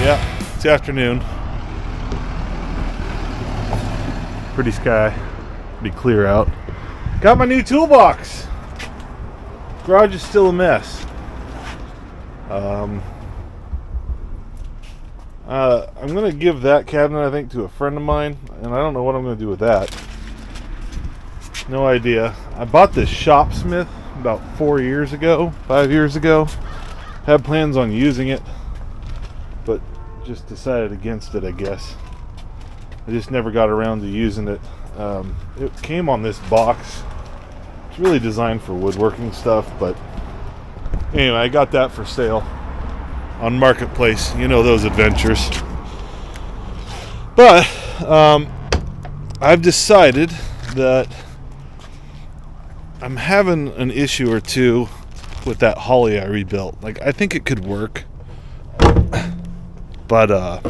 Yeah, it's afternoon. Pretty sky, pretty clear out. Got my new toolbox. Garage is still a mess. I'm gonna give that cabinet, I think, to a friend of mine, and I don't know what I'm gonna do with that. No idea. I bought this Shopsmith about 5 years ago. Had plans on using it, but just decided against it, I guess. I just never got around to using it. It came on this box. It's really designed for woodworking stuff, but anyway, I got that for sale on Marketplace. You know those adventures. But I've decided that I'm having an issue or two with that Holly I rebuilt. Like, I think it could work, but I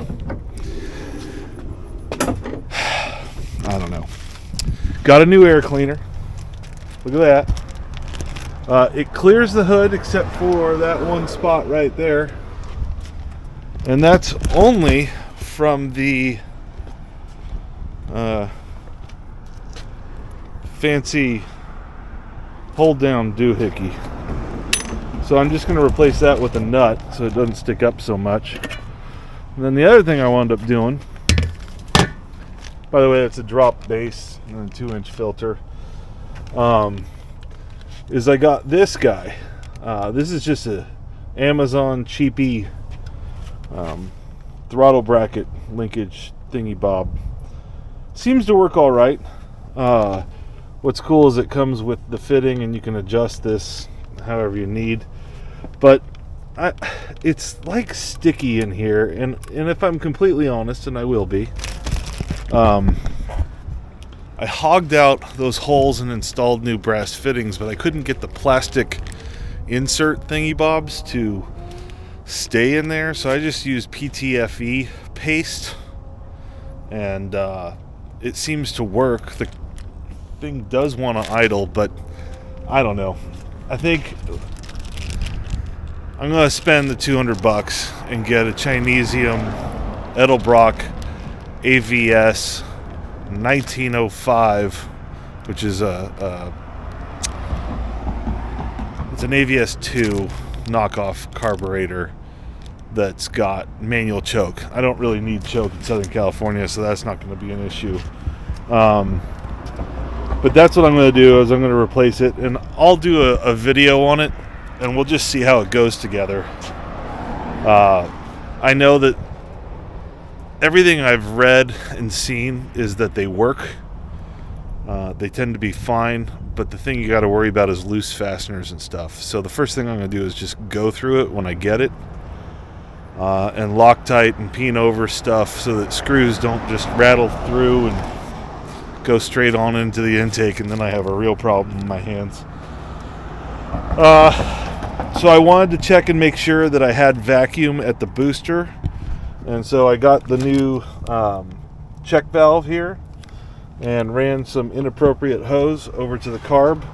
don't know. Got a new air cleaner. Look at that. It clears the hood except for that one spot right there, and that's only from the fancy hold down doohickey. So I'm just going to replace that with a nut so it doesn't stick up so much. And then the other thing I wound up doing, by the way, it's a drop base and a 2-inch filter, is I got this guy. This is just a Amazon cheapy throttle bracket linkage thingy bob. Seems to work all right. What's cool is it comes with the fitting and you can adjust this however you need. But it's like sticky in here, and if I'm completely honest, and I will be, I hogged out those holes and installed new brass fittings, but I couldn't get the plastic insert thingy bobs to stay in there, so I just used PTFE paste, and it seems to work. The thing does want to idle, but I don't know. I think I'm going to spend the $200 and get a Chinesium Edelbrock AVS 1905, which is it's an AVS 2 knockoff carburetor that's got manual choke. I don't really need choke in Southern California, so that's not going to be an issue. But that's what I'm going to do, is I'm going to replace it, and I'll do a video on it, and we'll just see how it goes together. I know that everything I've read and seen is that they work. They tend to be fine, but the thing you got to worry about is loose fasteners and stuff. So the first thing I'm going to do is just go through it when I get it, and Loctite and peen over stuff so that screws don't just rattle through and go straight on into the intake, and then I have a real problem in my hands. So I wanted to check and make sure that I had vacuum at the booster, and so I got the new check valve here and ran some inappropriate hose over to the carb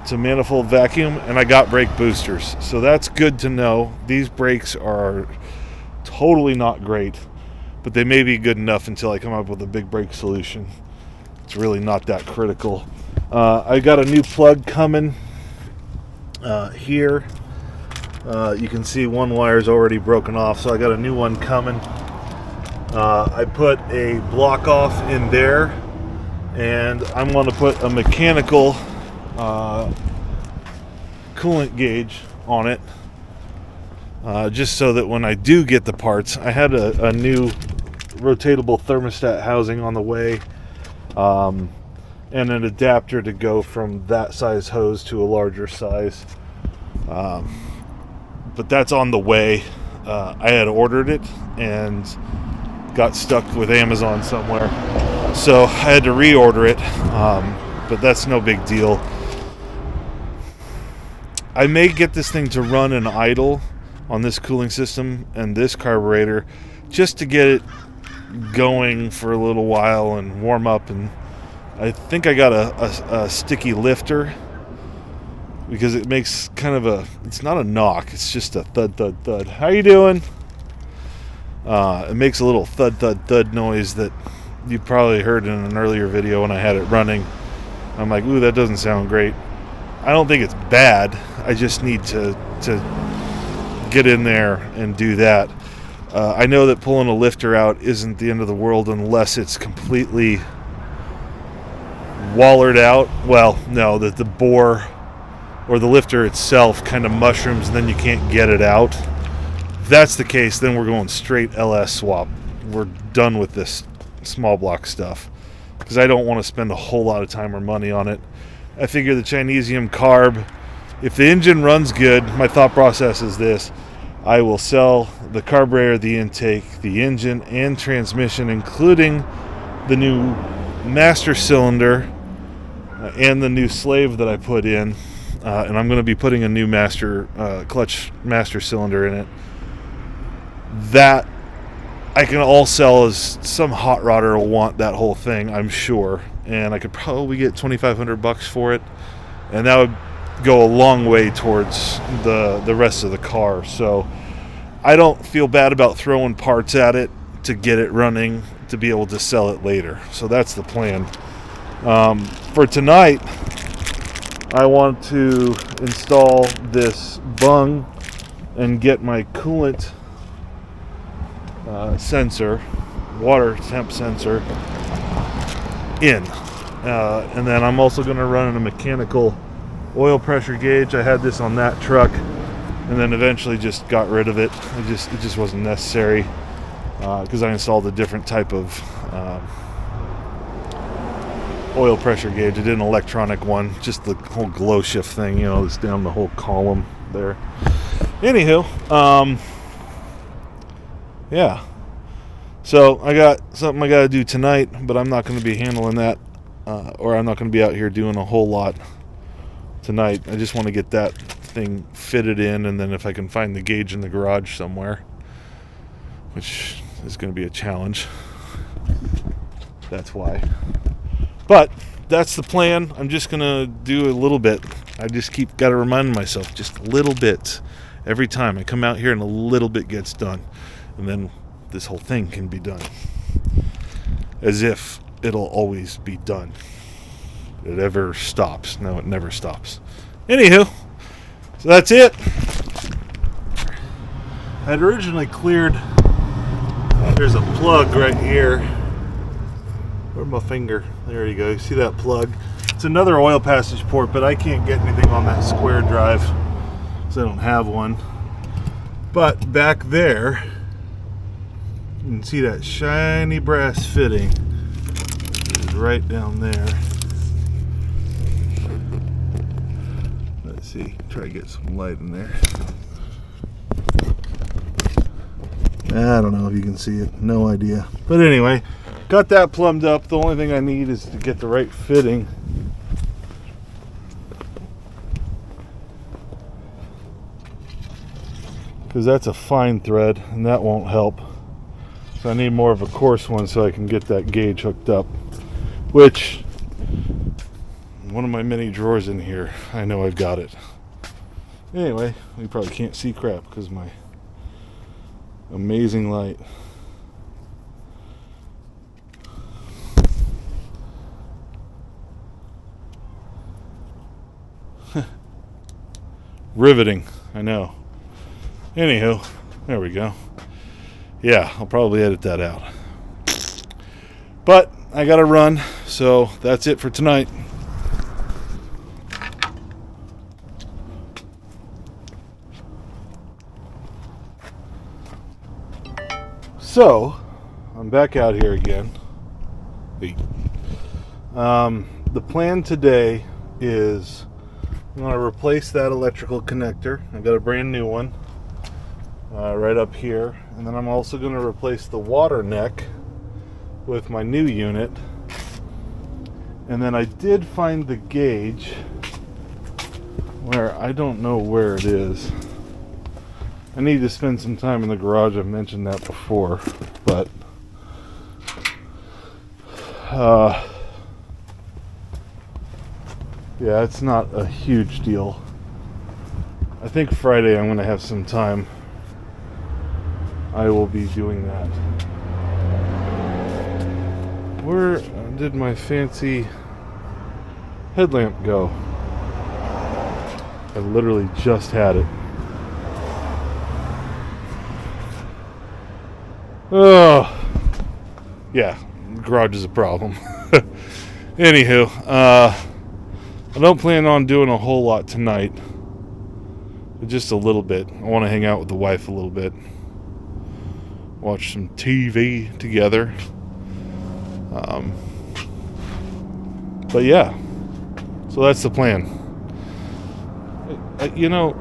to manifold vacuum, and I got brake boosters. So that's good to know. These brakes are totally not great, but they may be good enough until I come up with a big brake solution. It's really not that critical. I got a new plug coming here. You can see one wire's already broken off, so I got a new one coming. I put a block off in there, and I'm going to put a mechanical coolant gauge on it, just so that when I do get the parts, I had a new rotatable thermostat housing on the way, and an adapter to go from that size hose to a larger size, but that's on the way. I had ordered it and got stuck with Amazon somewhere, so I had to reorder it, but that's no big deal. I may get this thing to run and idle on this cooling system and this carburetor, just to get it going for a little while and warm up, and I think I got a sticky lifter because it makes kind of it's not a knock, it's just a thud, thud, thud. How you doing? It makes a little thud, thud, thud noise that you probably heard in an earlier video when I had it running. I'm like, ooh, that doesn't sound great. I don't think it's bad. I just need to get in there and do that. I know that pulling a lifter out isn't the end of the world unless it's completely wallered out. Well, no, that the bore or the lifter itself kind of mushrooms and then you can't get it out. If that's the case, then we're going straight LS swap. We're done with this small block stuff because I don't want to spend a whole lot of time or money on it. I figure the Chinesium Carb, if the engine runs good, my thought process is this: I will sell the carburetor, the intake, the engine, and transmission, including the new master cylinder and the new slave that I put in. And I'm going to be putting a new clutch master cylinder in it. That I can all sell as some hot rodder will want that whole thing, I'm sure. And I could probably get $2,500 for it. And that would go a long way towards the rest of the car. So I don't feel bad about throwing parts at it to get it running to be able to sell it later. So that's the plan. For tonight, I want to install this bung and get my coolant sensor, water temp sensor, in. And then I'm also going to run a mechanical oil pressure gauge. I had this on that truck and then eventually just got rid of it. It just wasn't necessary because I installed a different type of oil pressure gauge. I did an electronic one, just the whole glow shift thing, it's down the whole column there. Anywho, yeah. So I got something I got to do tonight, but I'm not going to be handling that, or I'm not going to be out here doing a whole lot tonight. I just want to get that thing fitted in, and then if I can find the gauge in the garage somewhere, which is going to be a challenge. That's why. But that's the plan. I'm just going to do a little bit. I just got to remind myself just a little bit every time I come out here, and a little bit gets done. And then this whole thing can be done. As if it'll always be done. It ever stops. No, it never stops. Anywho, so that's it. I'd originally cleared, there's a plug right here. Where's my finger? There you go. You see that plug? It's another oil passage port, but I can't get anything on that square drive because I don't have one. But back there, you can see that shiny brass fitting is right down there. Let's see, try to get some light in there. I don't know if you can see it, no idea. But anyway, got that plumbed up. The only thing I need is to get the right fitting. Because that's a fine thread and that won't help. So I need more of a coarse one so I can get that gauge hooked up. Which, one of my many drawers in here, I know I've got it. Anyway, you probably can't see crap because of my amazing light. Riveting, I know. Anywho, there we go. Yeah, I'll probably edit that out. But I gotta run, so that's it for tonight. So, I'm back out here again. The plan today is I'm going to replace that electrical connector. I got a brand new one right up here. And then I'm also going to replace the water neck with my new unit. And then I did find the gauge where I don't know where it is. I need to spend some time in the garage. I've mentioned that before, but Yeah, it's not a huge deal. I think Friday I'm going to have some time. I will be doing that. Where did my fancy headlamp go? I literally just had it. Oh, yeah, the garage is a problem. Anywho, I don't plan on doing a whole lot tonight. Just a little bit. I want to hang out with the wife a little bit. Watch some TV together. But yeah, so that's the plan. You know,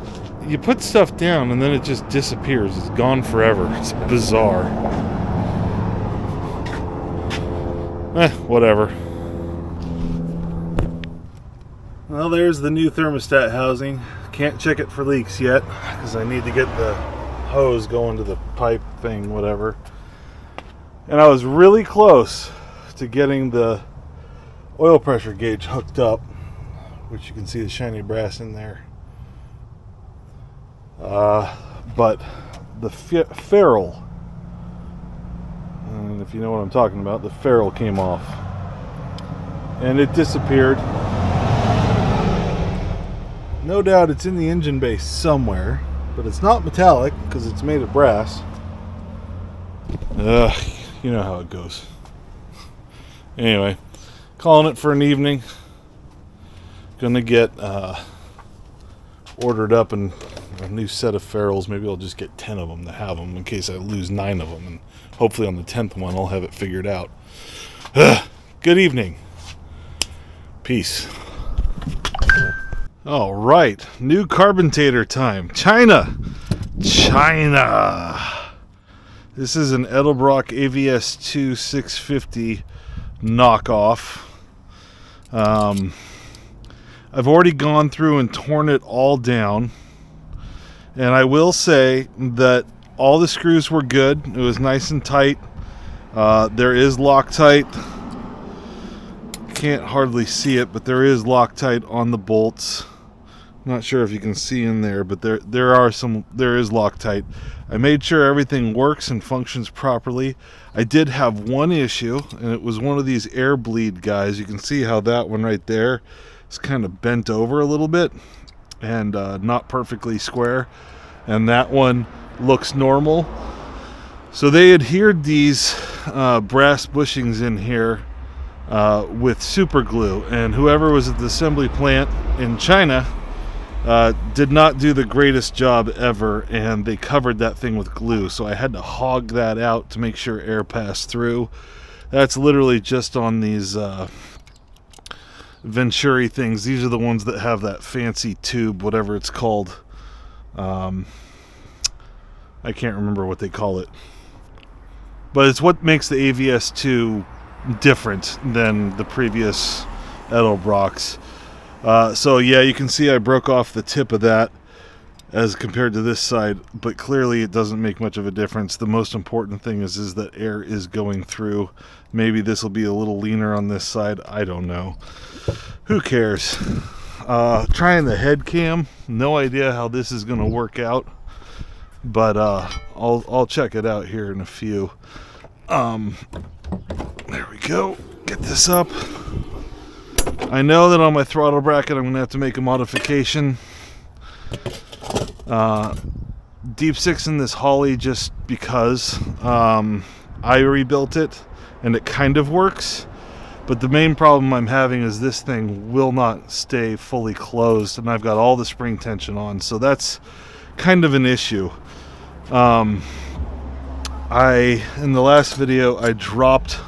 you put stuff down and then it just disappears. It's gone forever. It's bizarre. Whatever. Well, there's the new thermostat housing. Can't check it for leaks yet because I need to get the hose going to the pipe thing, whatever. And I was really close to getting the oil pressure gauge hooked up, which you can see the shiny brass in there. But the ferrule, and if you know what I'm talking about, the ferrule came off and it disappeared. No doubt it's in the engine bay somewhere, but it's not metallic because it's made of brass. You know how it goes. Anyway, calling it for an evening. Gonna get ordered up a new set of ferrules. Maybe I'll just get 10 of them to have them in case I lose 9 of them, and hopefully on the 10th one I'll have it figured out. Good evening. Peace. All right, new carbontator time. China. This is an Edelbrock AVS2 650 knockoff. I've already gone through and torn it all down, and I will say that all the screws were good. It was nice and tight. There is Loctite. Can't hardly see it, but there is Loctite on the bolts. Not sure if you can see in there, but there is Loctite. I made sure everything works and functions properly. I did have one issue, and it was one of these air bleed guys. You can see how that one right there is kind of bent over a little bit and not perfectly square, and that one looks normal. So they adhered these brass bushings in here with super glue, and whoever was at the assembly plant in China did not do the greatest job ever, and they covered that thing with glue, so I had to hog that out to make sure air passed through. That's literally just on these Venturi things. These are the ones that have that fancy tube, whatever it's called. I can't remember what they call it, but it's what makes the AVS2 different than the previous Edelbrocks. So yeah, you can see I broke off the tip of that as compared to this side, but clearly it doesn't make much of a difference. The most important thing is that air is going through. Maybe this will be a little leaner on this side. I don't know. Who cares? Trying the head cam. No idea how this is going to work out, but I'll check it out here in a few. There we go. Get this up. I know that on my throttle bracket I'm going to have to make a modification. Deep six in this Holly just because I rebuilt it and it kind of works, but the main problem I'm having is this thing will not stay fully closed, and I've got all the spring tension on, so that's kind of an issue. In the last video I dropped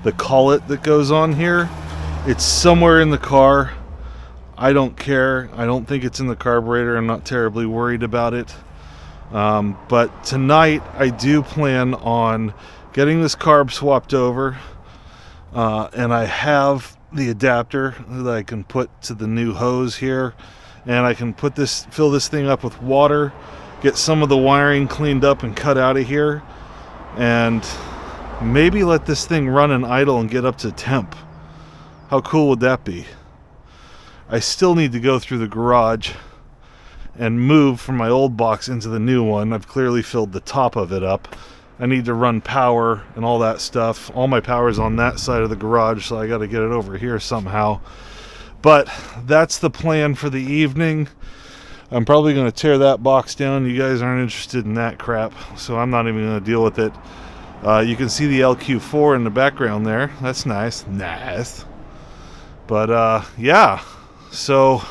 the collet that goes on here. It's somewhere in the car. I don't care. I don't think it's in the carburetor. I'm not terribly worried about it. But tonight I do plan on getting this carb swapped over. And I have the adapter that I can put to the new hose here. And I can fill this thing up with water, get some of the wiring cleaned up and cut out of here. And Maybe let this thing run and idle and get up to temp. How cool would that be? I still need to go through the garage and move from my old box into the new one. I've clearly filled the top of it up. I need to run power and all that stuff. All my power is on that side of the garage, so I got to get it over here somehow. But that's the plan for the evening. I'm probably going to tear that box down. You guys aren't interested in that crap, so I'm not even going to deal with it. You can see the LQ4 in the background there. That's nice. Nice. But, yeah. So,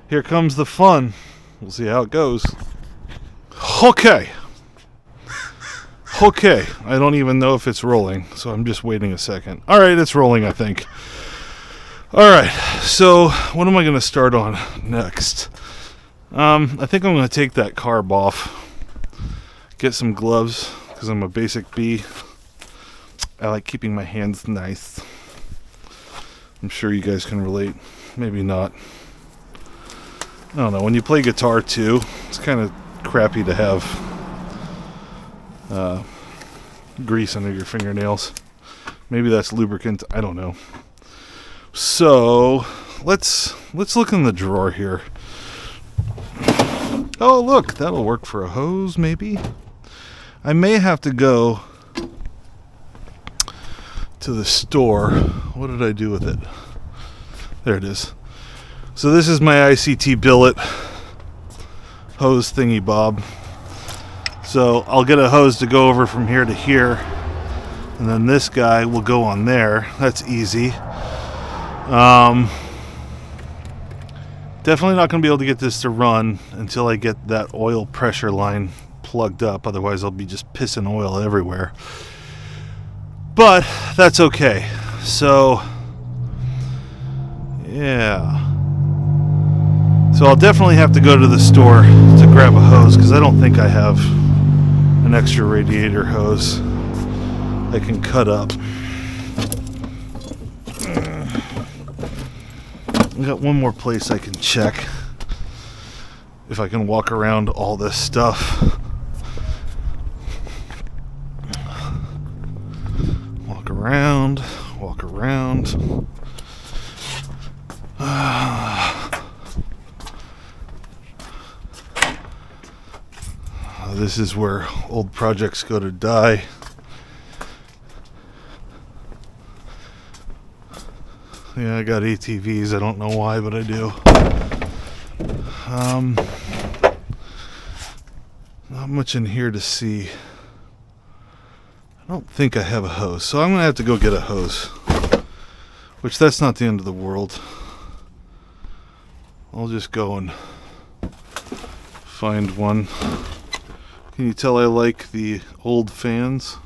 here comes the fun. We'll see how it goes. Okay. Okay. I don't even know if it's rolling, so I'm just waiting a second. Alright, it's rolling, I think. Alright, so what am I going to start on next? I think I'm going to take that carb off. Get some gloves, because I'm a basic B. I like keeping my hands nice. I'm sure you guys can relate. Maybe not. I don't know. When you play guitar too, it's kind of crappy to have grease under your fingernails. Maybe that's lubricant. I don't know. So let's look in the drawer here. Oh, look, that'll work for a hose, maybe. I may have to go to the store. What did I do with it? There it is. So this is my ICT billet hose thingy bob. So I'll get a hose to go over from here to here, and then this guy will go on there. That's easy. Definitely not going to be able to get this to run until I get that oil pressure line plugged up. Otherwise I'll be just pissing oil everywhere. But that's okay. So yeah. So I'll definitely have to go to the store to grab a hose, because I don't think I have an extra radiator hose I can cut up. I got one more place I can check if I can walk around all this stuff. Walk around. This is where old projects go to die. Yeah, I got ATVs. I don't know why, but I do. Not much in here to see. I don't think I have a hose, so I'm going to have to go get a hose. Which, that's not the end of the world. I'll just go and find one. Can you tell I like the old fans?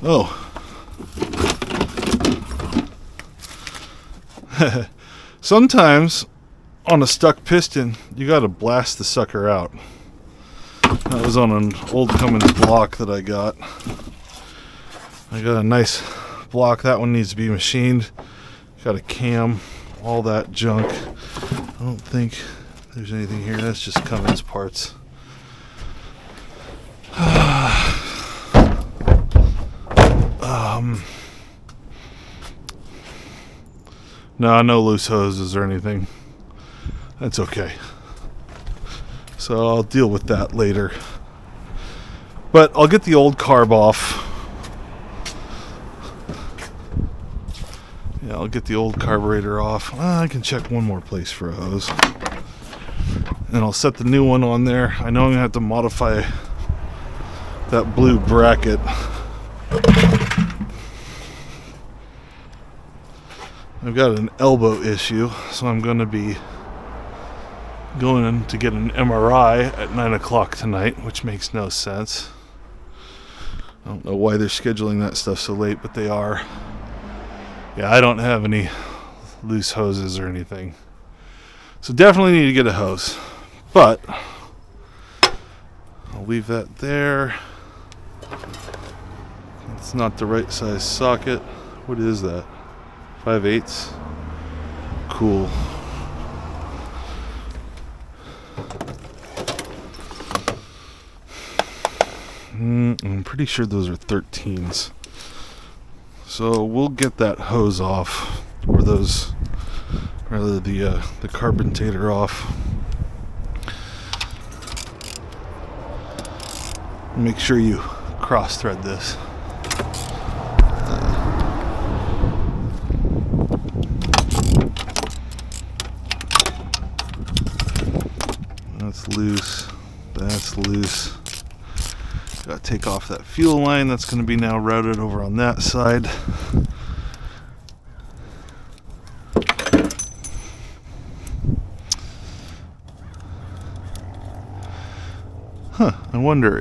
Oh. Sometimes on a stuck piston you gotta blast the sucker out. That was on an old Cummins block that I got. I got a nice block. That one needs to be machined. Got a cam, all that junk. I don't think there's anything here. That's just Cummins parts. No loose hoses or anything. That's okay. So I'll deal with that later. But I'll get the old carb off. Yeah, I'll get the old carburetor off. I can check one more place for a hose. And I'll set the new one on there. I know I'm going to have to modify that blue bracket. I've got an elbow issue, so I'm going to be going to get an MRI at 9 o'clock tonight, which makes no sense. I don't know why they're scheduling that stuff so late, but they are. Yeah, I don't have any loose hoses or anything. So definitely need to get a hose. But I'll leave that there. It's not the right size socket. What is that? 5/8. Cool. I'm pretty sure those are 13s. So we'll get that hose off, or those, rather the carbentator off. Make sure you cross thread this. That's loose. That's loose. Gotta take off that fuel line. That's going to be now routed over on that side. I wonder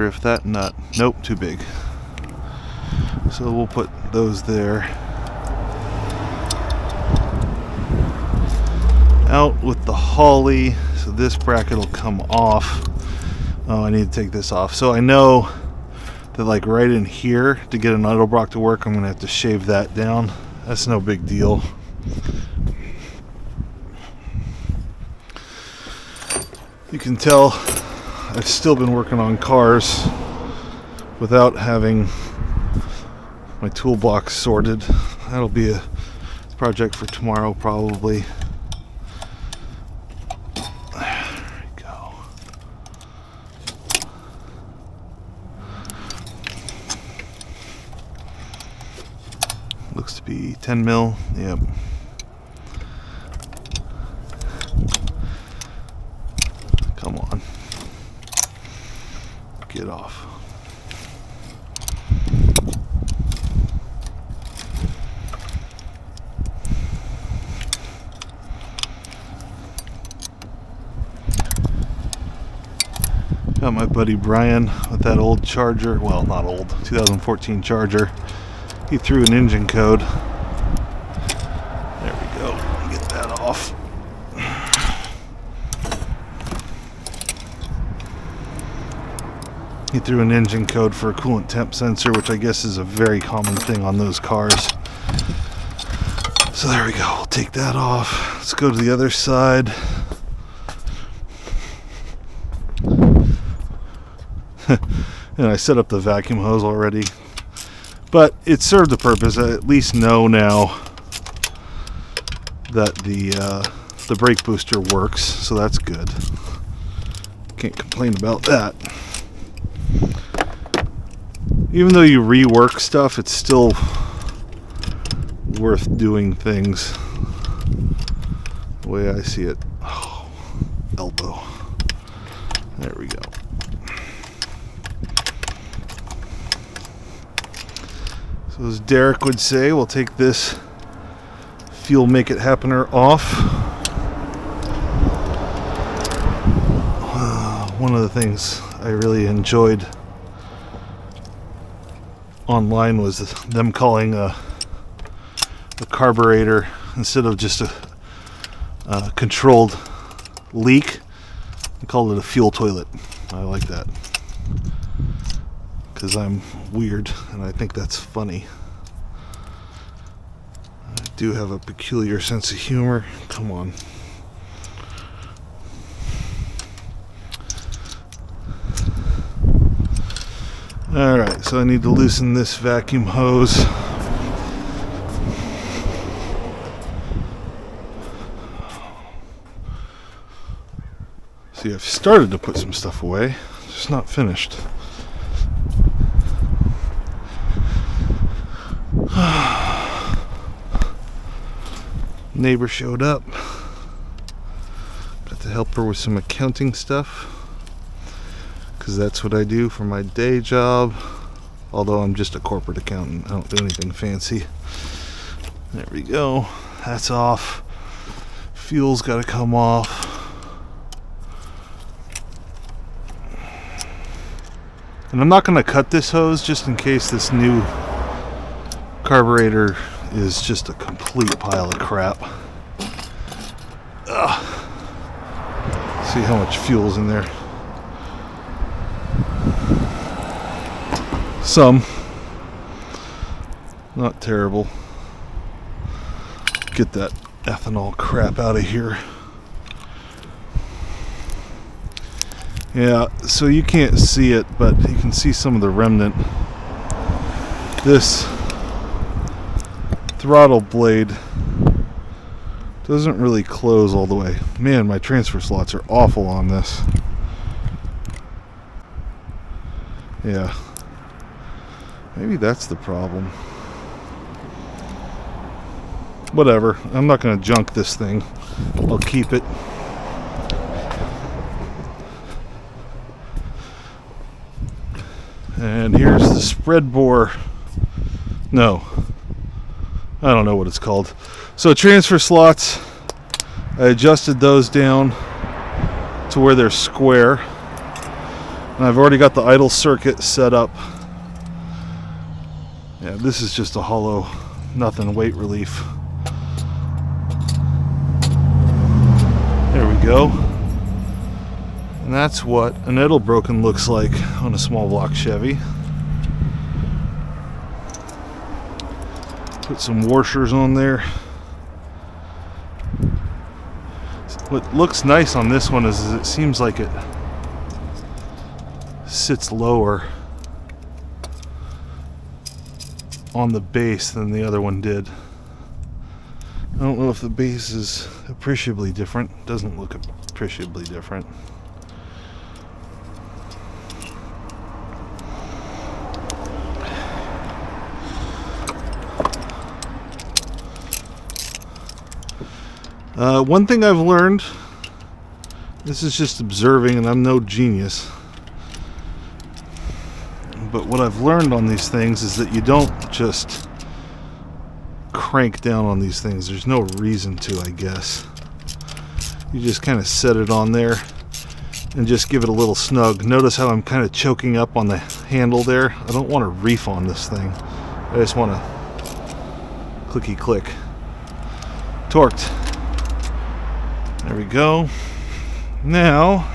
if that nut, nope, too big. So we'll put those there. Out with the Holly, so this bracket will come off. Oh, I need to take this off. So I know that like right in here, to get an Edelbrock to work, I'm gonna have to shave that down. That's no big deal. You can tell I've still been working on cars without having my toolbox sorted. That'll be a project for tomorrow probably. There we go. Looks to be 10 mil. Yep. Come on. Get off. Got my buddy Brian with that old Charger. Well, not old. 2014 Charger. He threw an engine code. There we go. Get that off. He threw an engine code for a coolant temp sensor, which I guess is a very common thing on those cars. So there we go. We'll take that off. Let's go to the other side. And I set up the vacuum hose already. But it served the purpose. I at least know now that the brake booster works, so that's good. Can't complain about that. Even though you rework stuff, it's still worth doing things the way I see it. Oh, elbow. There we go. So as Derek would say, we'll take this fuel make it happener off. One of the things I really enjoyed online was them calling a carburetor, instead of just a controlled leak, they called it a fuel toilet. I like that because I'm weird and I think that's funny. I do have a peculiar sense of humor. Come on. Alright, so I need to loosen this vacuum hose. See, I've started to put some stuff away, it's just not finished. Neighbor showed up. Got to help her with some accounting stuff, because that's what I do for my day job. Although I'm just a corporate accountant, I don't do anything fancy. There we go. That's off. Fuel's got to come off. And I'm not going to cut this hose just in case this new carburetor is just a complete pile of crap. Ugh. See how much fuel's in there. Some. Not terrible. Get that ethanol crap out of here. Yeah, so you can't see it, but you can see some of the remnant. This throttle blade doesn't really close all the way. Man, my transfer slots are awful on this. Yeah. Maybe that's the problem. Whatever. I'm not going to junk this thing. I'll keep it. And here's the spread bore. No. I don't know what it's called. So transfer slots, I adjusted those down to where they're square. And I've already got the idle circuit set up. Yeah, this is just a hollow, nothing weight relief. There we go. And that's what an Edelbrock looks like on a small block Chevy. Put some washers on there. What looks nice on this one is it seems like it sits lower on the base than the other one did. I don't know if the base is appreciably different. Doesn't look appreciably different. One thing I've learned, this is just observing and I'm no genius, but what I've learned on these things is that you don't just crank down on these things. There's no reason to, I guess. You just kind of set it on there and just give it a little snug. Notice how I'm kind of choking up on the handle there. I don't want to reef on this thing. I just want to clicky click. Torqued. There we go. Now,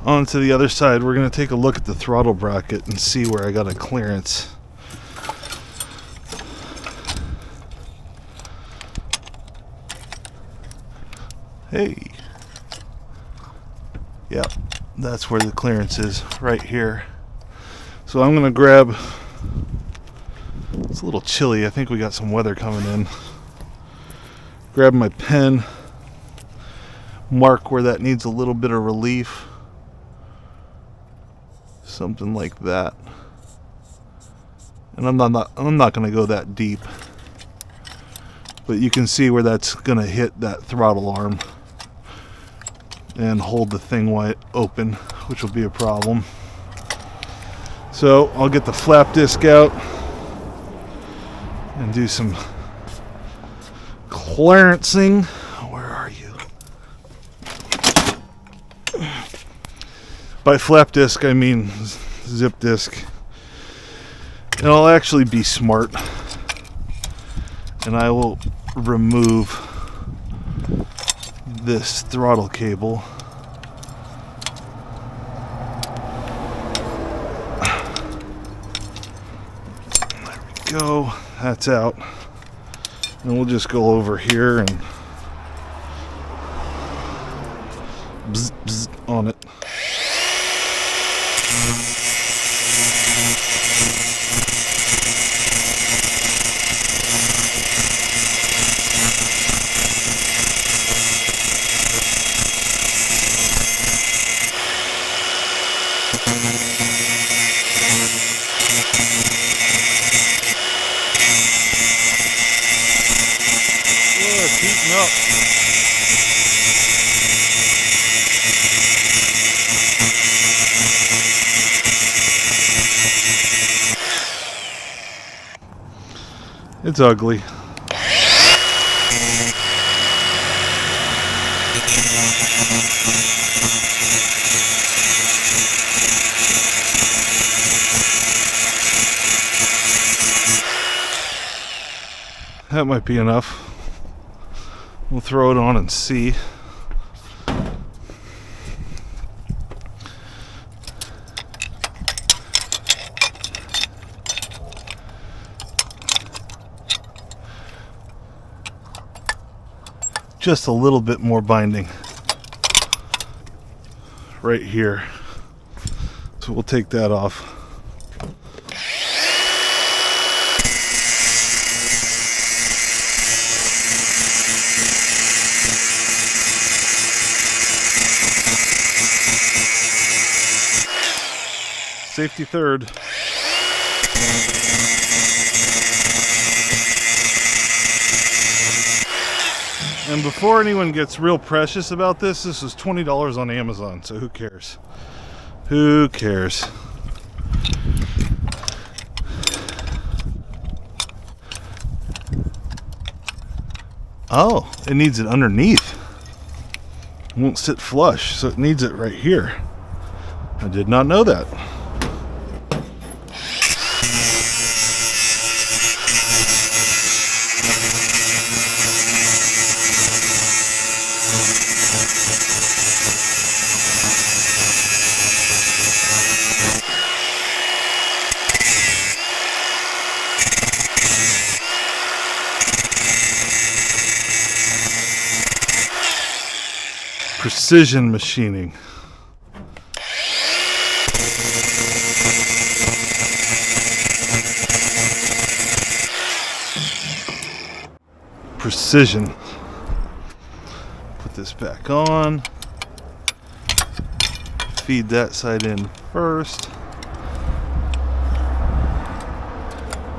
on to the other side. We're going to take a look at the throttle bracket and see where I got a clearance. Hey. Yep, that's where the clearance is, right here. So I'm going to grab... It's a little chilly. I think we got some weather coming in. Grab my pen. Mark where that needs a little bit of relief. Something like that. And I'm not going to go that deep. But you can see where that's going to hit that throttle arm and hold the thing wide open, which will be a problem. So I'll get the flap disc out and do some clearancing. Where are you? By flap disc, I mean zip disc. And I'll actually be smart. And I will remove this throttle cable. There we go. That's out. And we'll just go over here and bzz, bzz on it. It's heating up. It's ugly. That might be enough. We'll throw it on and see. Just a little bit more binding. right here. So we'll take that off. Safety third. And before anyone gets real precious about this is $20 on Amazon, so who cares? Who cares? Oh, it needs it underneath. It won't sit flush, so it needs it right here. I did not know that. Precision machining. Precision. Put this back on. Feed that side in first.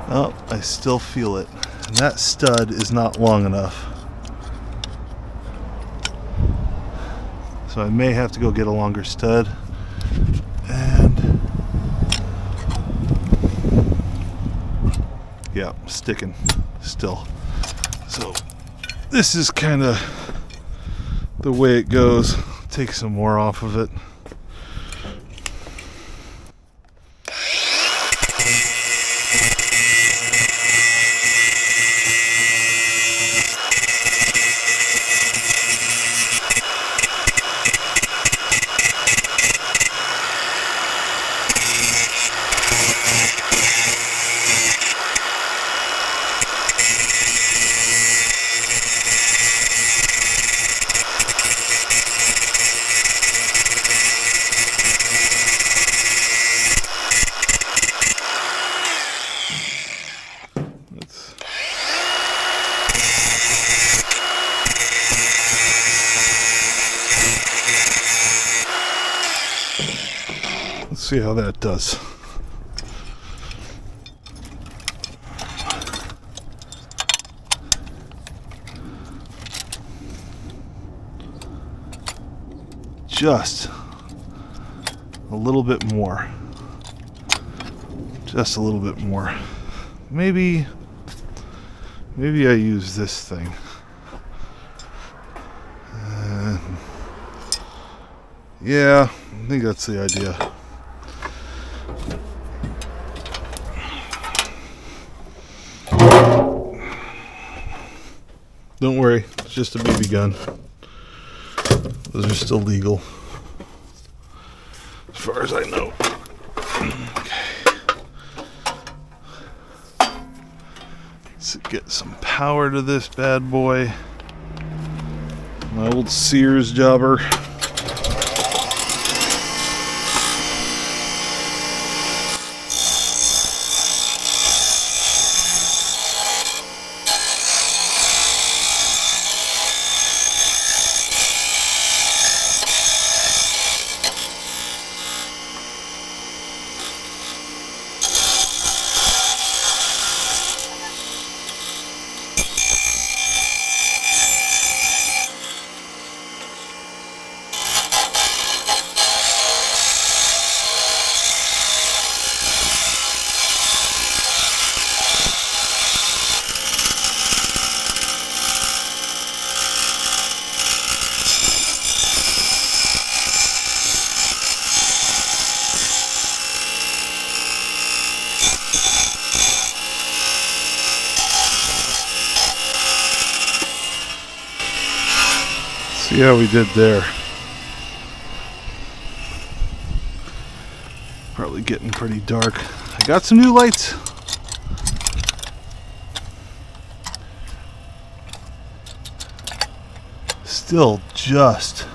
Oh, I still feel it. And that stud is not long enough. So I may have to go get a longer stud. And yeah, sticking still. So this is kind of the way it goes. Take some more off of it. Let's see how that does. Just a little bit more. Just a little bit more. Maybe I use this thing. Yeah, I think that's the idea. Don't worry, it's just a BB gun. Those are still legal, as far as I know. Okay. Let's get some power to this bad boy. My old Sears jobber. See how we did there. Probably getting pretty dark. I got some new lights. Still just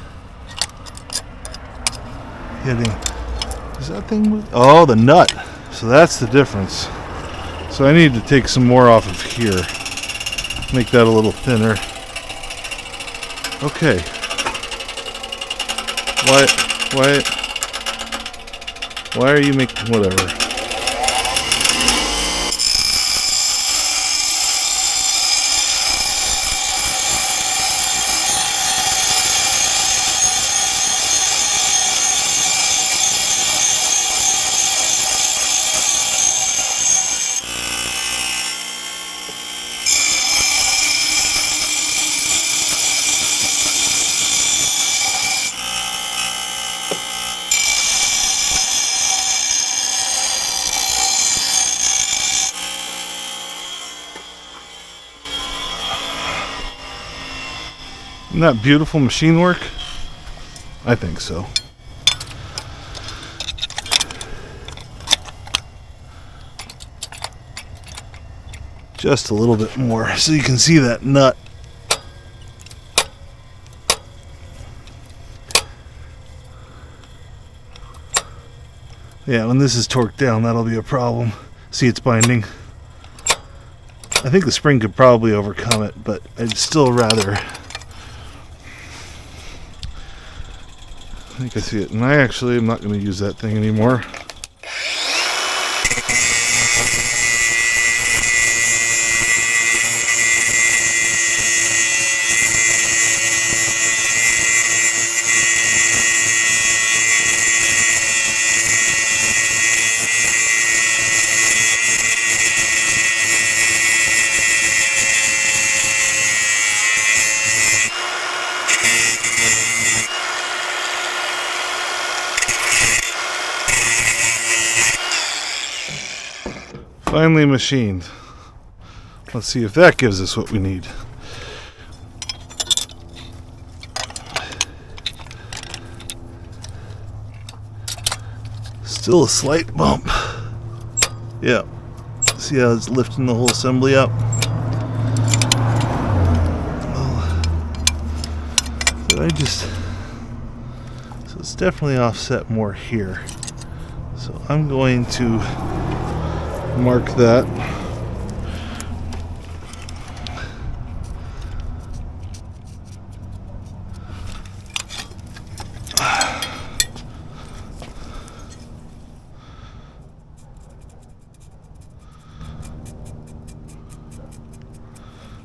hitting. Is that thing moving? Oh, the nut. So that's the difference. So I need to take some more off of here. Make that a little thinner. Okay. Why are you making whatever? Isn't that beautiful machine work? I think so. Just a little bit more so you can see that nut. Yeah, when this is torqued down, that'll be a problem. See, it's binding. I think the spring could probably overcome it, but I'd still rather... I think I see it, and I'm not going to use that thing anymore. Finally machined. Let's see if that gives us what we need. Still a slight bump. Yeah. See how it's lifting the whole assembly up? So it's definitely offset more here. So I'm going to mark that.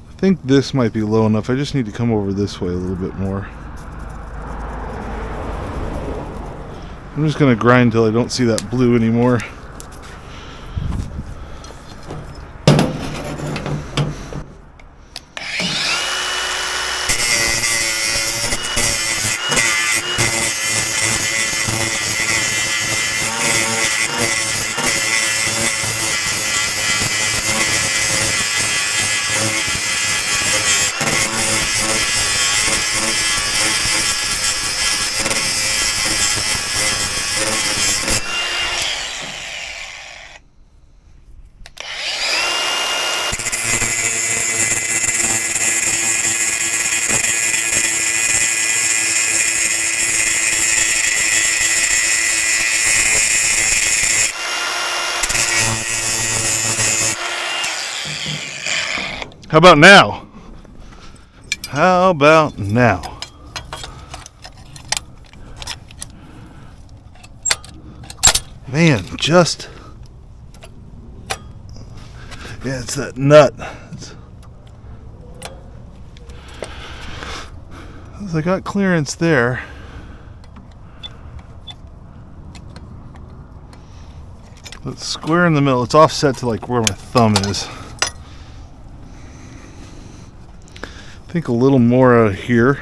I think this might be low enough. I just need to come over this way a little bit more. I'm just going to grind till I don't see that blue anymore. How about now? How about now? Man, just... Yeah, it's that nut. I got clearance there. It's square in the middle. It's offset to like where my thumb is. I think a little more out of here.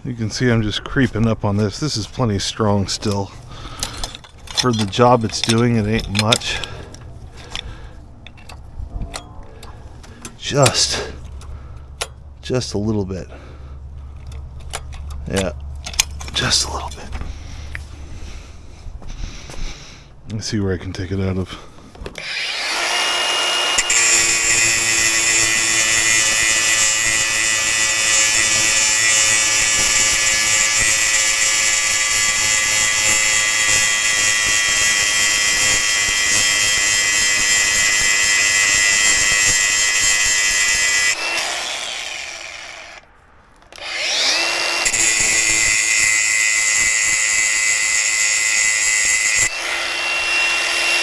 You can see I'm just creeping up on this. This is plenty strong still. For the job it's doing, it ain't much. just a little bit. Yeah, just a little bit. Let's see where I can take it out of.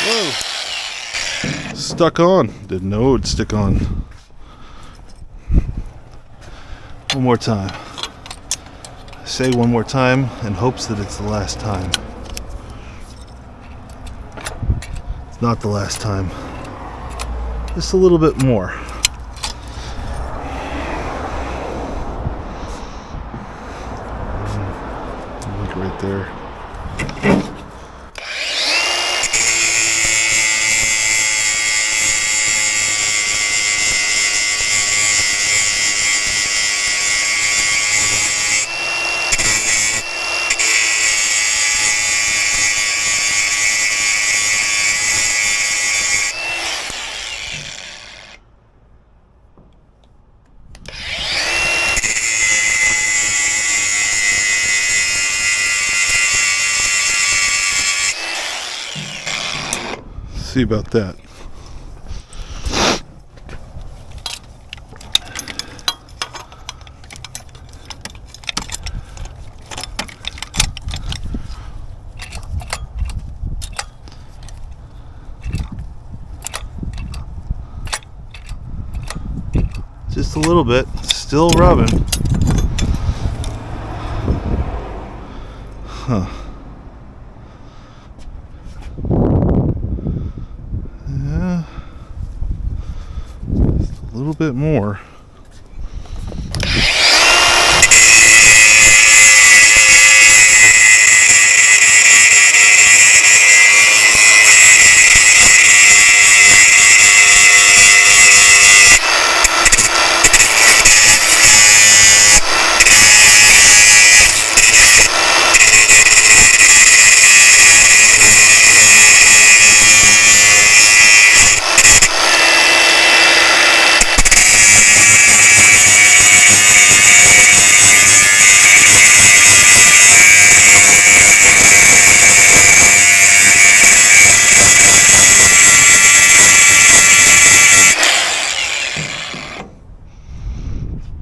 Whoa. Stuck on. Didn't know it would stick on. One more time. I say one more time in hopes that it's the last time. It's not the last time. Just a little bit more. Like right there. See about that. Just a little bit, still rubbing. Huh. Yeah. Just a little bit more.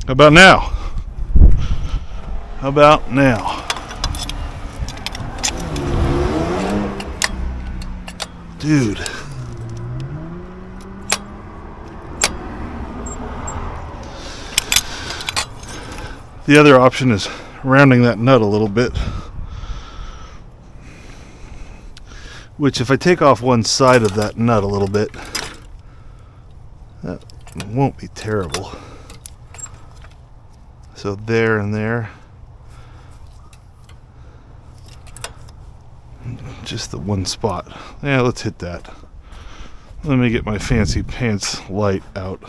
How about now? How about now? Dude. The other option is rounding that nut a little bit. Which, if I take off one side of that nut a little bit, that won't be terrible. So there and there. Just the one spot. Yeah, let's hit that. Let me get my fancy pants light out.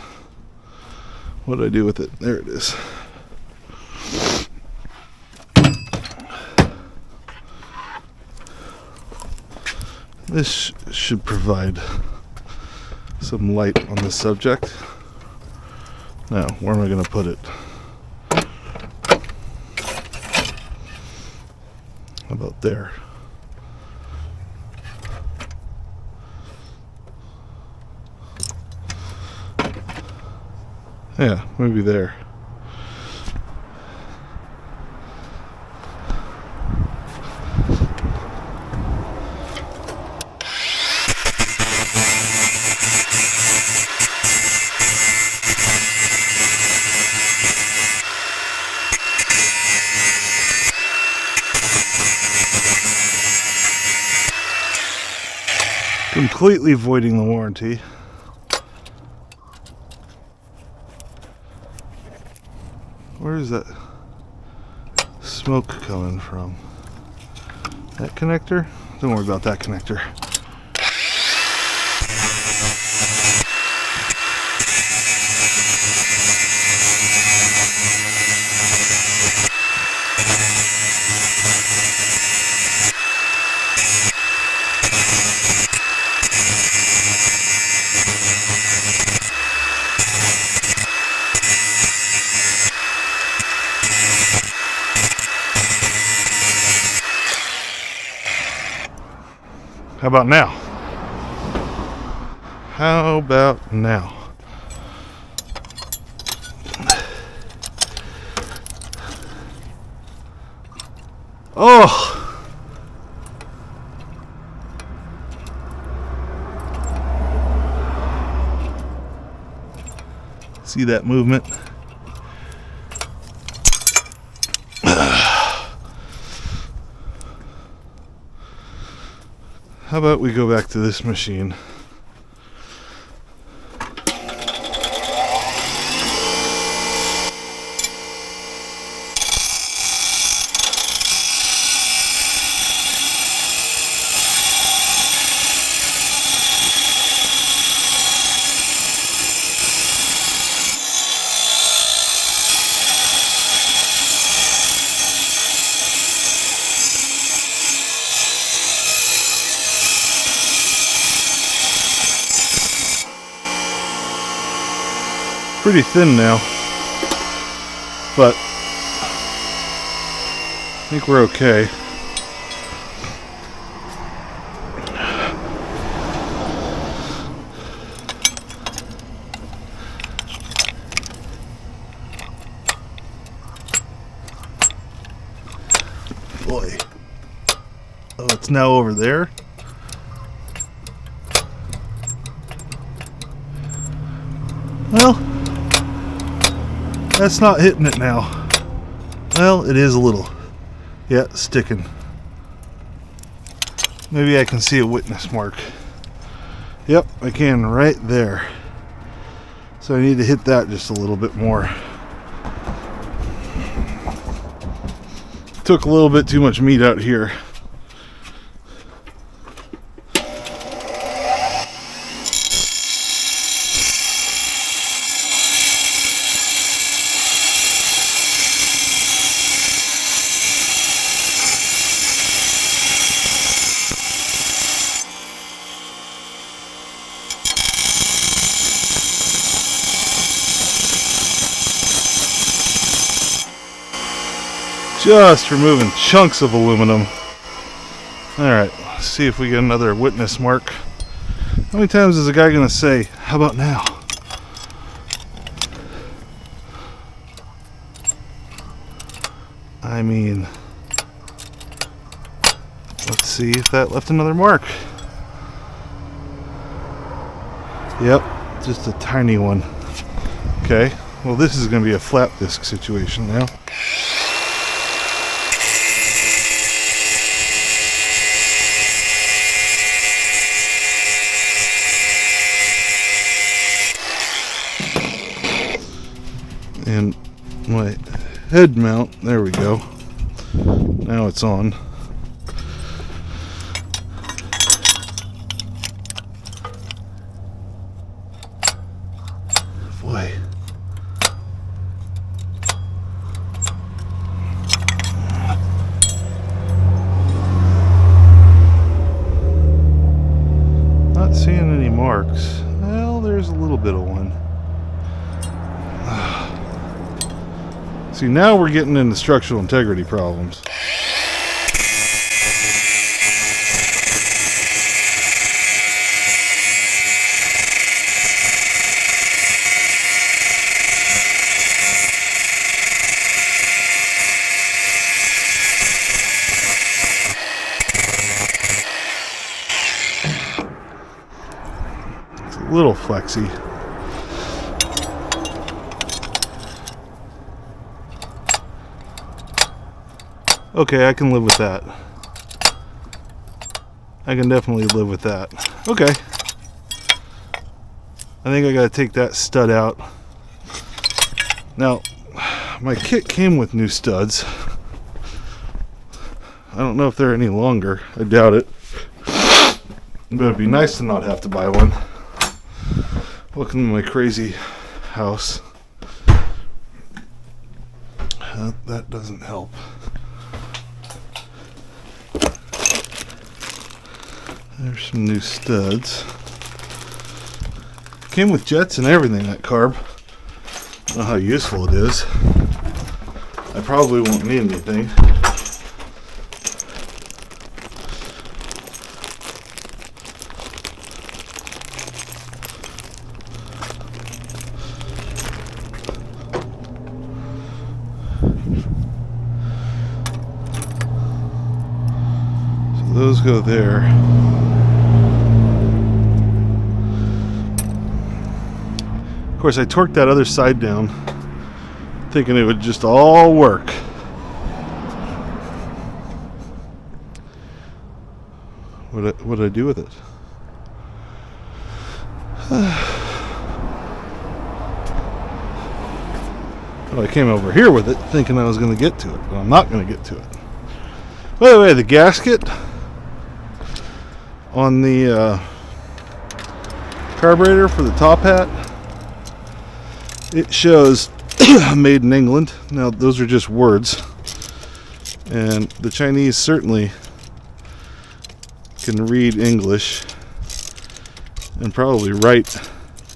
What did I do with it? There it is. This should provide some light on the subject. Now, where am I going to put it? How about there? Yeah, maybe there. Completely voiding the warranty. Where is that smoke coming from? That connector? Don't worry about that connector. How about now? How about now? Oh! See that movement? How about we go back to this machine? Pretty thin now, but I think we're okay. Boy. Oh, it's now over there. Well, that's not hitting it now. Well, it is a little. Yeah, sticking. Maybe I can see a witness mark. Yep, I can right there. So I need to hit that just a little bit more. Took a little bit too much meat out here. Just removing chunks of aluminum. Alright, let's see if we get another witness mark. How many times is a guy gonna say, how about now? I mean, let's see if that left another mark. Yep, just a tiny one. Okay, well this is gonna be a flap disc situation now. And my head mount, there we go. Now it's on. Boy. Not seeing any marks. Well, there's a little bit of one. See, now we're getting into structural integrity problems. It's a little flexy. Okay, I can live with that. I can definitely live with that. Okay. I think I gotta take that stud out. Now, my kit came with new studs. I don't know if they're any longer. I doubt it. But it'd be nice to not have to buy one. Welcome to my crazy house. That doesn't help. There's some new studs. Came with jets and everything, that carb. I don't know how useful it is. I probably won't need anything. those go there. Of course, I torqued that other side down, thinking it would just all work. What did I do with it? Well, I came over here with it, thinking I was going to get to it, but I'm not going to get to it. By the way, the gasket on the carburetor for the top hat, it shows made in England. Now, those are just words, and the Chinese certainly can read English and probably write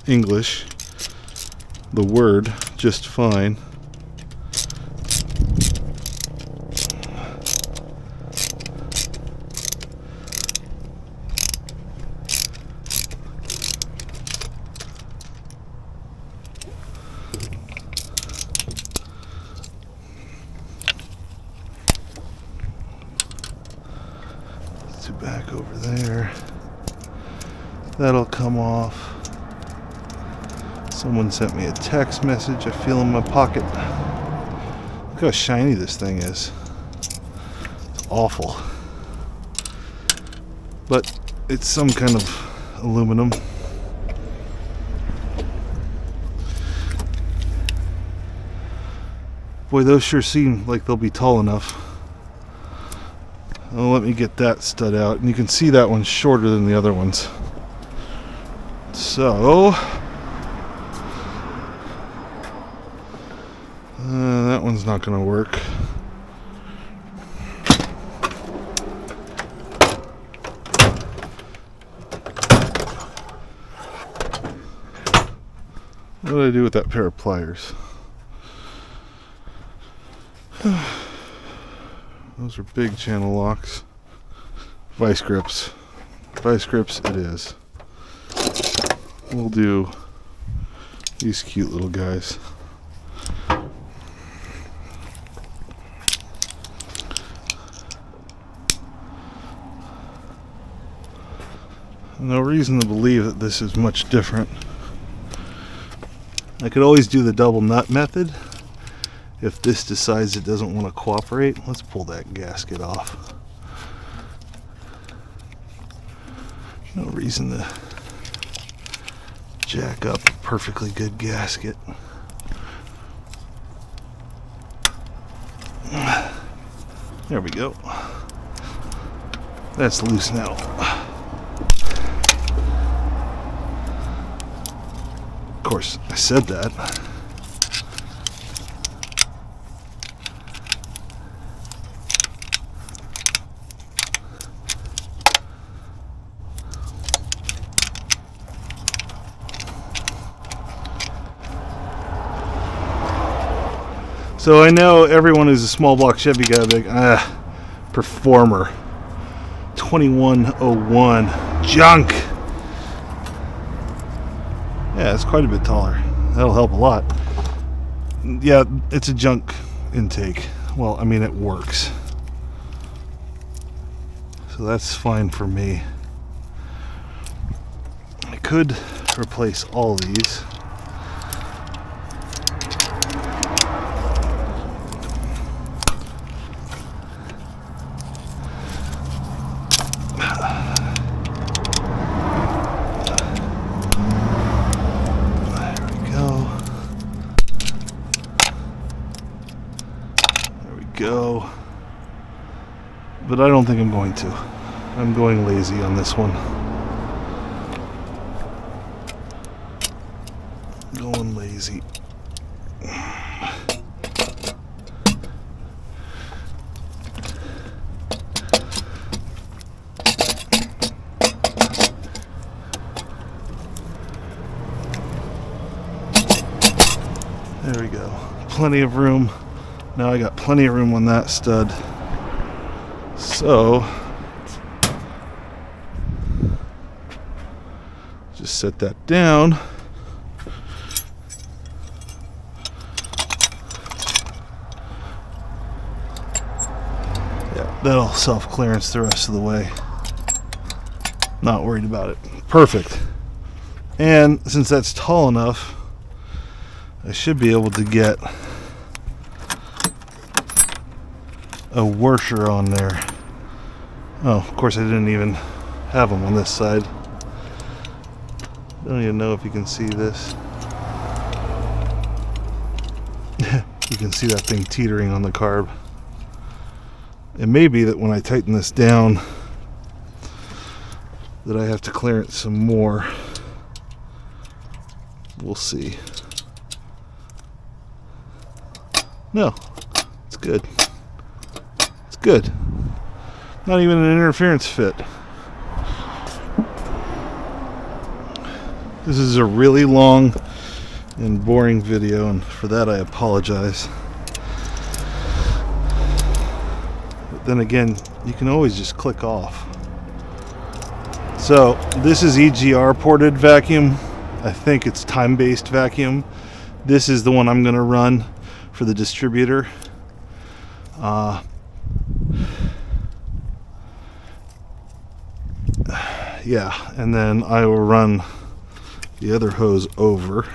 English, the word, just fine. Back over there. That'll come off. Someone sent me a text message I feel in my pocket. Look how shiny this thing is. It's awful. But it's some kind of aluminum. Boy, those sure seem like they'll be tall enough. Well, let me get that stud out, and you can see that one's shorter than the other ones. So that one's not going to work. What did I do with that pair of pliers? Those are big channel locks. Vice grips. Vice grips it is. We'll do these cute little guys. No reason to believe that this is much different. I could always do the double nut method. If this decides it doesn't want to cooperate, let's pull that gasket off. No reason to jack up a perfectly good gasket. There we go. That's loose now. Of course, I said that. So I know everyone who's a small block Chevy guy, big Performer 2101 junk. Yeah, it's quite a bit taller. That'll help a lot. Yeah, it's a junk intake. Well, I mean, it works. So that's fine for me. I could replace all these. Go, but I don't think I'm going to. I'm going lazy on this one. Going lazy. There we go. Plenty of room. Now I got plenty of room on that stud. So just set that down. Yeah. That'll self-clearance the rest of the way. Not worried about it. Perfect. And since that's tall enough, I should be able to get a washer on there. Oh, of course I didn't even have them on this side. I don't even know if you can see this. You can see that thing teetering on the carb. It may be that when I tighten this down that I have to clearance some more. We'll see. No, it's good. It's good. Not even an interference fit. This is a really long and boring video, and for that I apologize. But then again, you can always just click off. So this is EGR ported vacuum. I think it's time-based vacuum. This is the one I'm going to run for the distributor. Yeah, and then I will run the other hose over.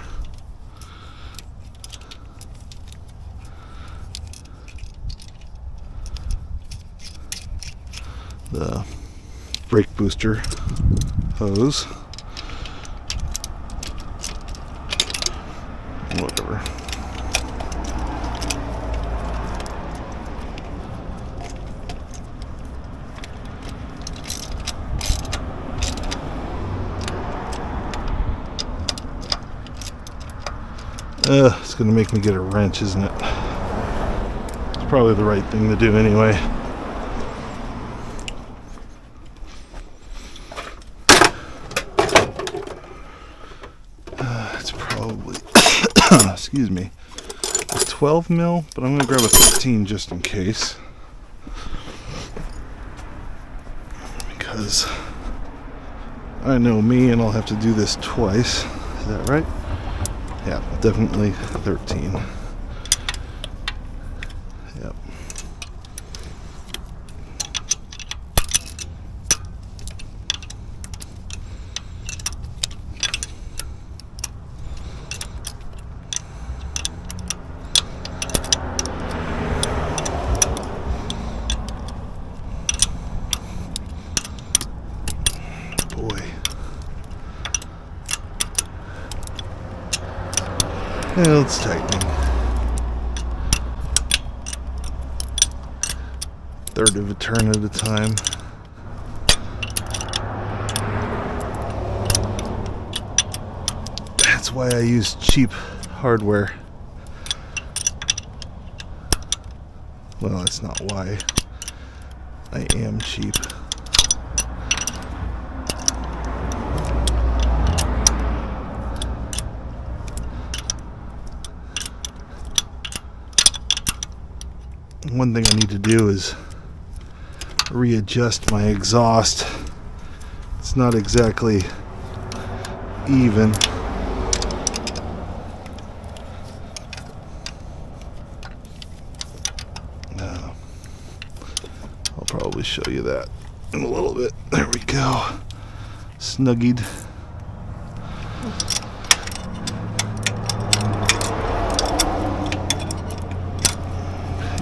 The brake booster hose. Whatever. It's going to make me get a wrench, isn't it? It's probably the right thing to do anyway. It's probably, excuse me, a 12 mil, but I'm going to grab a 13 just in case. Because I know me and I'll have to do this twice. Is that right? Yeah, definitely 13. Yep. Boy. Well, it's tightening. Third of a turn at a time. That's why I use cheap hardware. Well, that's not why. I am cheap. One thing I need to do is readjust my exhaust. It's not exactly even. No. I'll probably show you that in a little bit. There we go. Snuggied.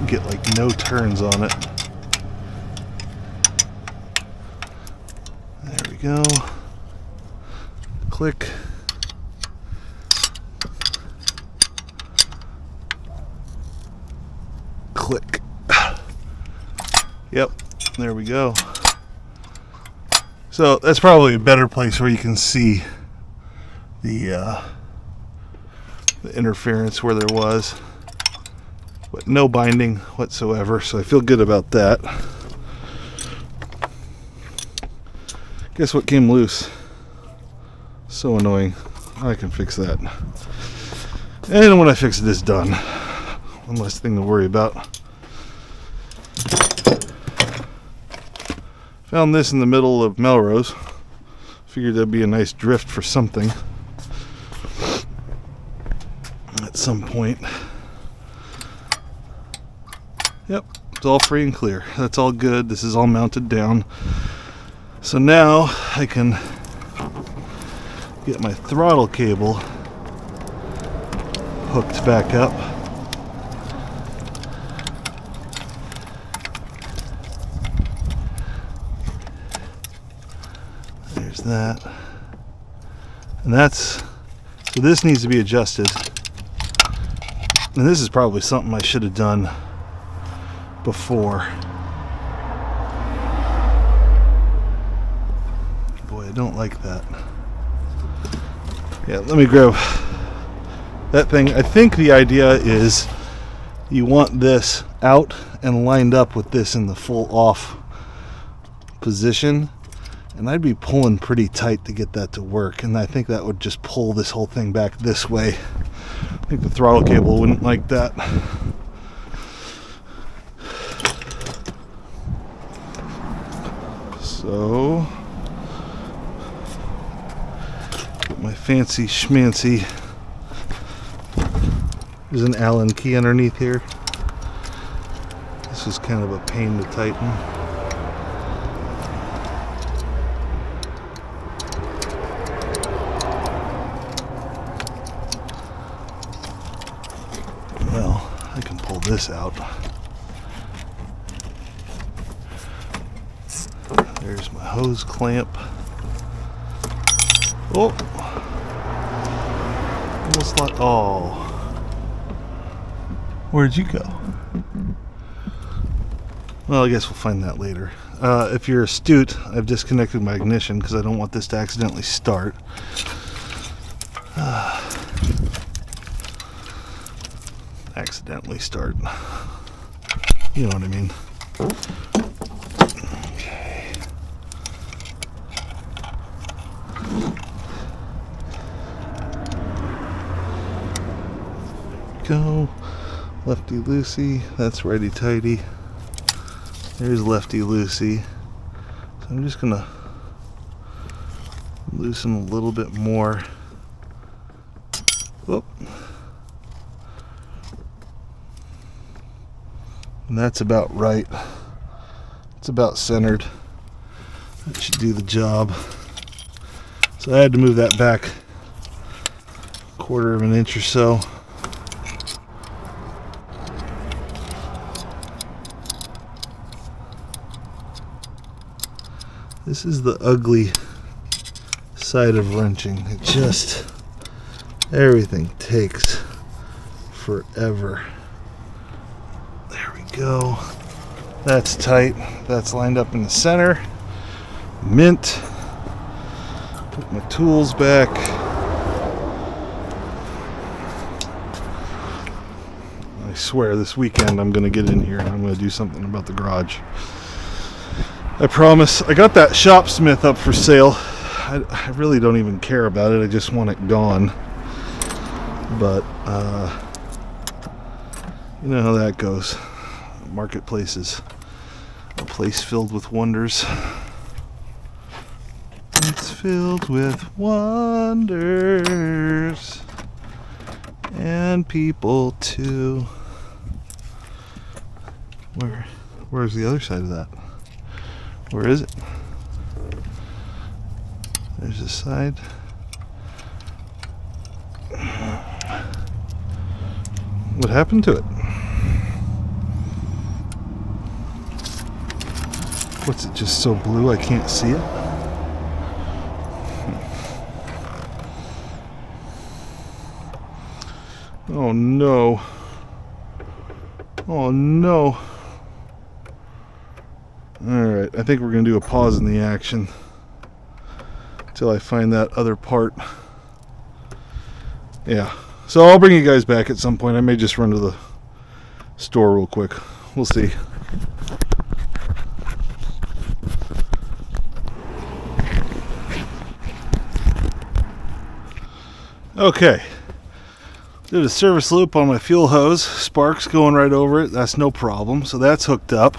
Get like no turns on it. There we go. Click. Click. Yep, there we go. So that's probably a better place where you can see the interference where there was. But no binding whatsoever, so I feel good about that. Guess what came loose? So annoying. I can fix that. And when I fix it, it's done. One less thing to worry about. Found this in the middle of Melrose. Figured that'd be a nice drift for something at some point. Yep, It's all free and clear. That's all good. This is all mounted down. So now I can get my throttle cable hooked back up. There's that. And that's, so this needs to be adjusted. And this is probably something I should have done before. Boy, I don't like that. Yeah, let me grab that thing. I think the idea is you want this out and lined up with this in the full off position. And I'd be pulling pretty tight to get that to work. And I think that would just pull this whole thing back this way. I think the throttle cable wouldn't like that. So, get my fancy schmancy. There's an Allen key underneath here. This is kind of a pain to tighten. Well, I can pull this out. There's my hose clamp. Oh! Almost like, oh. Where'd you go? Well, I guess we'll find that later. If you're astute, I've disconnected my ignition because I don't want this to accidentally start. Accidentally start. You know what I mean. Okay. Go. Lefty loosey. That's righty tighty. There's lefty loosey. So I'm just gonna loosen a little bit more. Whoop. And that's about right. It's about centered. That should do the job. So I had to move that back a quarter of an inch or so. This is the ugly side of wrenching. It just, everything takes forever. There we go. That's tight. That's lined up in the center. Mint. Put my tools back. I swear this weekend I'm going to get in here and I'm going to do something about the garage. I promise. I got that Shopsmith up for sale. I really don't even care about it. I just want it gone. But, you know how that goes. Marketplace is a place filled with wonders. It's filled with wonders. And people too. Where's the other side of that? Where is it? There's this side. What happened to it? What's it just so blue I can't see it? Oh no. Oh no. Alright, I think we're going to do a pause in the action until I find that other part. Yeah, so I'll bring you guys back at some point. I may just run to the store real quick. We'll see. Okay, did a service loop on my fuel hose. Sparks going right over it. That's no problem. So that's hooked up.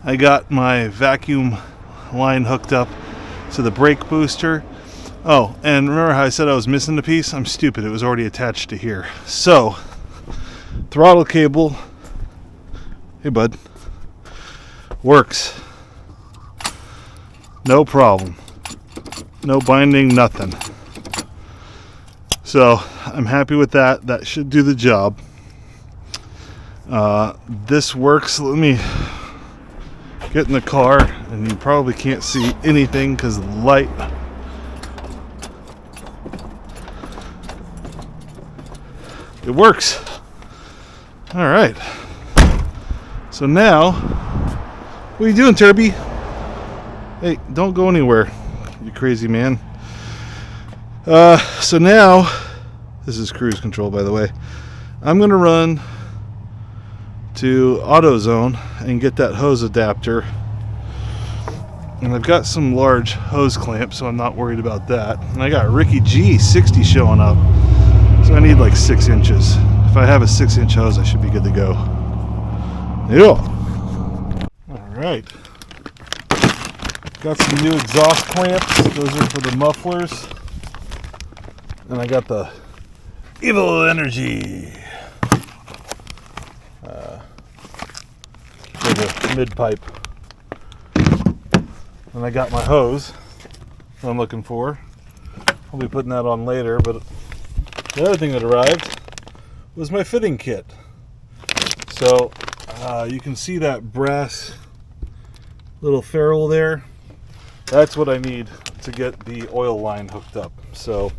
I got my vacuum line hooked up to the brake booster. Oh, and remember how I said I was missing the piece? I'm stupid. It was already attached to here. So, throttle cable. Hey, bud. Works. No problem. No binding, nothing. So I'm happy with that. That should do the job. This works. Let me get in the car, and you probably can't see anything because of the light. It works. All right. So now, what are you doing, Turby? Hey, don't go anywhere, you crazy man. So now, this is cruise control, by the way. I'm gonna run to AutoZone and get that hose adapter. And I've got some large hose clamps, so I'm not worried about that. And I got Ricky G 60 showing up. So I need like 6 inches. If I have a 6-inch hose, I should be good to go. Yeah. Alright. Got some new exhaust clamps. Those are for the mufflers. And I got the Evil Energy for the mid pipe. And I got my hose that I'm looking for. I'll be putting that on later, but the other thing that arrived was my fitting kit. So you can see that brass little ferrule there. That's what I need to get the oil line hooked up. So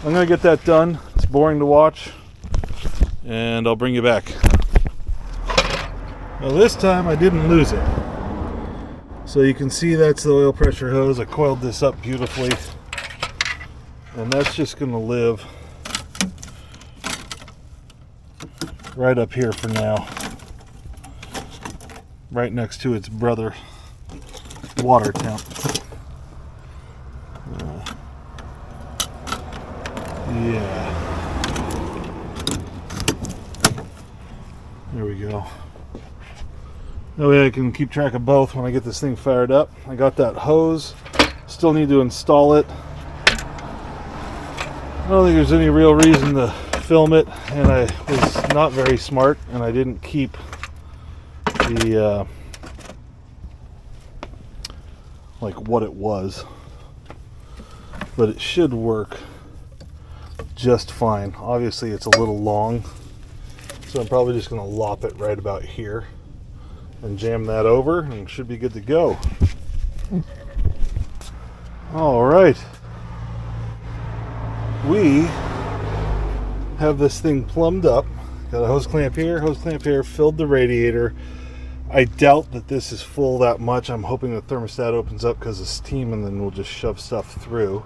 I'm going to get that done. It's boring to watch, and I'll bring you back. Well, this time I didn't lose it. So you can see that's the oil pressure hose. I coiled this up beautifully, and that's just going to live right up here for now, right next to its brother water temp. Yeah, there we go. That way I can keep track of both when I get this thing fired up. I got that hose, still need to install it. I don't think there's any real reason to film it, and I was not very smart, and I didn't keep the like what it was, but it should work just fine. Obviously it's a little long, so I'm probably just going to lop it right about here and jam that over, and it should be good to go. All right, we have this thing plumbed up. Got a hose clamp here, filled the radiator. I doubt that this is full that much. I'm hoping the thermostat opens up because of steam, and then we'll just shove stuff through.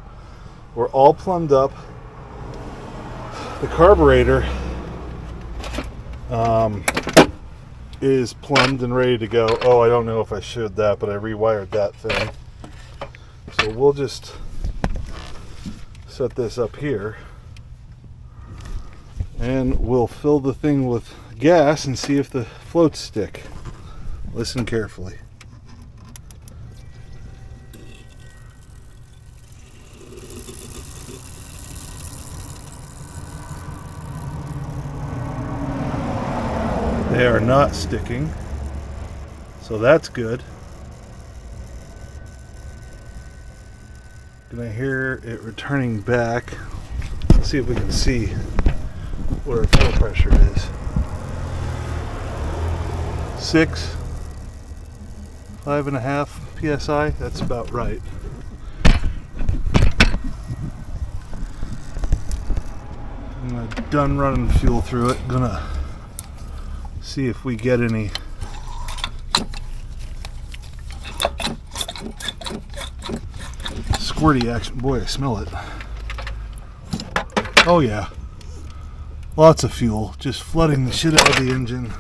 We're all plumbed up. The carburetor is plumbed and ready to go. Oh, I don't know if I showed that, but I rewired that thing. So we'll just set this up here, and we'll fill the thing with gas and see if the floats stick. Listen carefully. They are not sticking, so that's good. And I hear it returning back. Let's see if we can see what our fuel pressure is. 5.5 psi. That's about right. I'm done running fuel through it. Gonna see if we get any squirty action. Boy, I smell it. Oh yeah, lots of fuel, just flooding the shit out of the engine.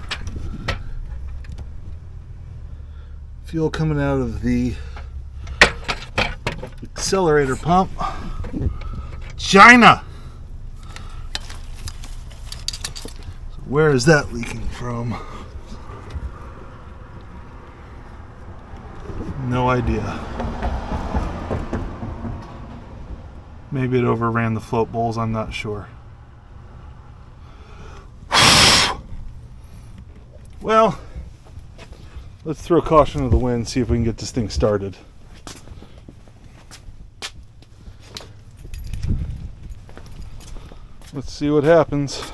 Fuel coming out of the accelerator pump. China! Where is that leaking from? No idea. Maybe it overran the float bowls, I'm not sure. Well, Let's throw caution to the wind, see if we can get this thing started. Let's see what happens.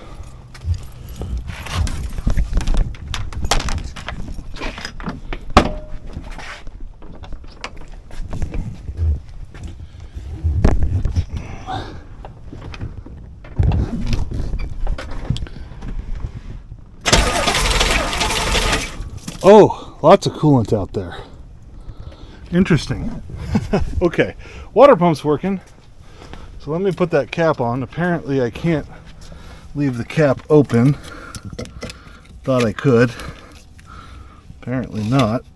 Oh, lots of coolant out there. Interesting. Okay, water pump's working. So let me put that cap on. Apparently I can't leave the cap open. Thought I could. Apparently not.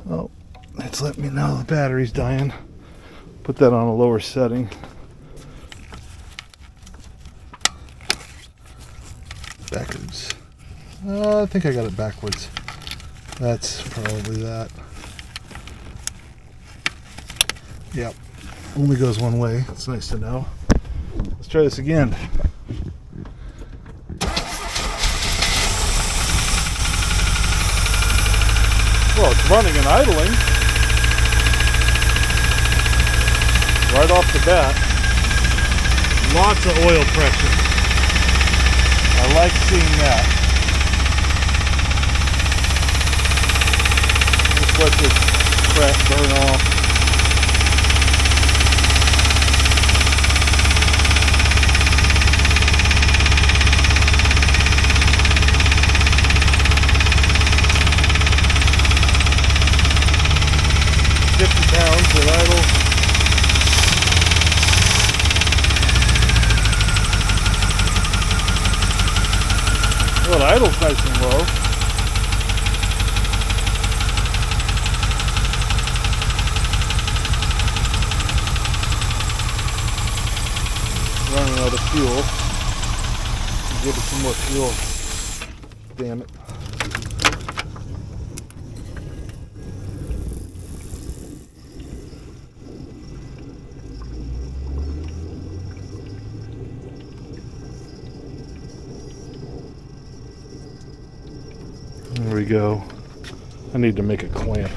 Oh, it's letting me know the battery's dying. Put that on a lower setting. Backwards. I think I got it backwards. That's probably that. Yep. Only goes one way. It's nice to know. Let's try this again. Well, it's running and idling. Right off the bat. Lots of oil pressure. I like seeing that. Just let this crap burn off. Pounds at idle. Well, idle's nice and low. Running out of fuel. Give it some more fuel. Damn it. There we go. I need to make a clamp.